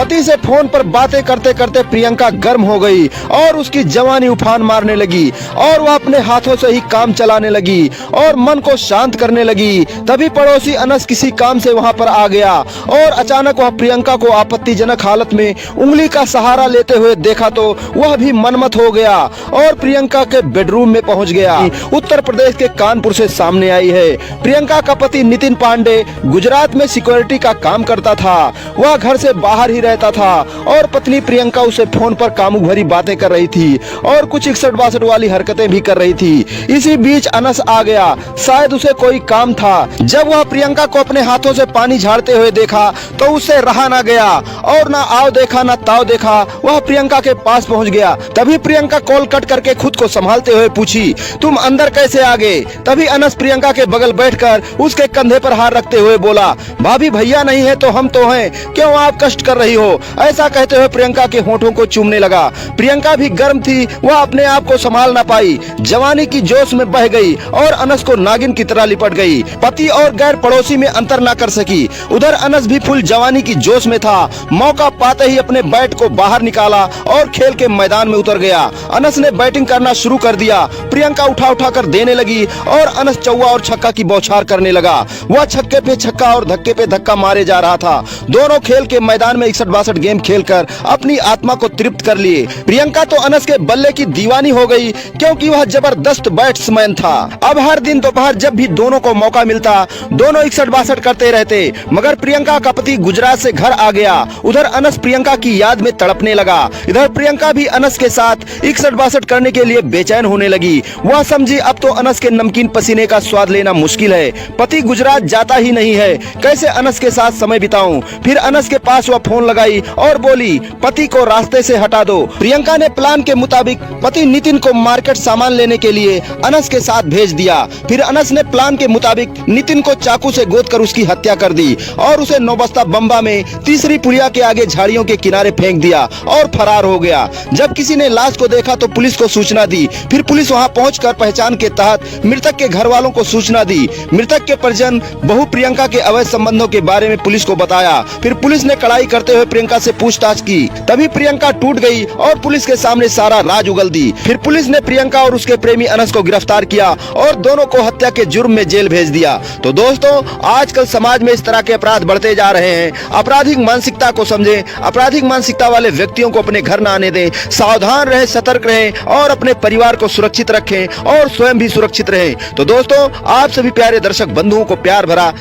पति से फोन पर बातें करते करते प्रियंका गर्म हो गई और उसकी जवानी उफान मारने लगी और वह अपने हाथों से ही काम चलाने लगी और मन को शांत करने लगी। तभी पड़ोसी अनस किसी काम से वहां पर आ गया और अचानक वह प्रियंका को आपत्तिजनक हालत में उंगली का सहारा लेते हुए देखा तो वह भी मनमत हो गया और प्रियंका के बेडरूम में पहुंच गया। उत्तर प्रदेश के कानपुर से सामने आई है। प्रियंका का पति नितिन पांडे गुजरात में सिक्योरिटी का काम करता था। वह घर से बाहर ही रहता था और पत्नी प्रियंका उसे फोन पर कामुक भरी बातें कर रही थी और कुछ 61-62 वाली हरकतें भी कर रही थी। इसी बीच अनस आ गया, शायद उसे कोई काम था। जब वह प्रियंका को अपने हाथों से पानी झाड़ते हुए देखा तो उससे रहा ना गया और ना आओ देखा ना ताव देखा, वह प्रियंका के पास पहुंच गया। तभी प्रियंका कॉल कट करके खुद को संभालते हुए पूछी, तुम अंदर कैसे आ गए? तभी अनस प्रियंका के बगल बैठकर उसके कंधे पर हाथ रखते हुए बोला, भाभी भैया नहीं है तो हम तो हैं, क्यों आप कष्ट कर रही हो? ऐसा कहते हुए प्रियंका के होठों को चूमने लगा। प्रियंका भी गर्म थी, वह अपने आप को संभाल ना पाई, जवानी की जोश में बह गई और अनस को नागिन की तरह लिपट गई। पति और गैर पड़ोसी में अंतर ना कर सकी। उधर अनस भी फुल जवानी की जोश में था। मौका पाते ही अपने बैट को बाहर निकाला और खेल के मैदान में उतर गया। अनस ने बैटिंग करना शुरू कर दिया। प्रियंका उठा उठा कर देने लगी और अनस चौवा और छक्का की बौछार करने लगा। वह छक्के पे छक्का और धक्के पे धक्का मारे जा रहा था। दोनों खेल के मैदान में 61-62 गेम खेलकर अपनी आत्मा को तृप्त कर लिए। प्रियंका तो अनस के बल्ले की दीवानी हो गई क्योंकि वह जबरदस्त बैट्समैन था। अब हर दिन दोपहर जब भी दोनों को मौका मिलता दोनों 61-62 करते रहते, मगर प्रियंका का पति गुजरात से घर आ गया। उधर अनस प्रियंका की याद में तड़पने लगा। इधर प्रियंका भी अनस के साथ 61-62 करने के लिए बेचैन होने लगी। वह समझी अब तो अनस के नमकीन पसीने का स्वाद लेना मुश्किल है। पति गुजरात जाता ही नहीं है, कैसे अनस के साथ समय बिताऊं? फिर अनस के पास वह फोन लगाई और बोली, पति को रास्ते से हटा दो। प्रियंका ने प्लान के मुताबिक पति नितिन को मार्केट सामान लेने के लिए अनस के साथ भेज दिया। फिर अनस ने प्लान के मुताबिक नितिन को चाकू से गोदकर उसकी हत्या कर दी और उसे नौबस्ता बम्बा में तीसरी पुलिया के आगे झाड़ियों के किनारे फेंक दिया और फरार हो गया। जब किसी ने लाश को देखा तो पुलिस को सूचना दी। फिर पुलिस वहां पहुंचकर पहचान के तहत मृतक के घर वालों को सूचना दी। मृतक के परिजन बहू प्रियंका के अवैध संबंधों के बारे में पुलिस को बताया। फिर पुलिस ने कड़ाई करते हुए प्रियंका से पूछताछ की। तभी प्रियंका टूट गई और पुलिस के सामने सारा राज उगल दी। फिर पुलिस ने प्रियंका और उसके प्रेमी अनस को गिरफ्तार किया और दोनों को हत्या के जुर्म में जेल भेज दिया। तो दोस्तों, आजकल समाज में इस तरह के अपराध बढ़ते जा रहे हैं। आपराधिक मानसिकता को समझें, आपराधिक मानसिकता वाले व्यक्तियों को अपने घर न आने दें। सावधान रहें, सतर्क रहें और अपने परिवार को सुरक्षित रखें और स्वयं भी सुरक्षित रहें। तो दोस्तों, आप सभी प्यारे दर्शक बंधुओं को प्यार भरा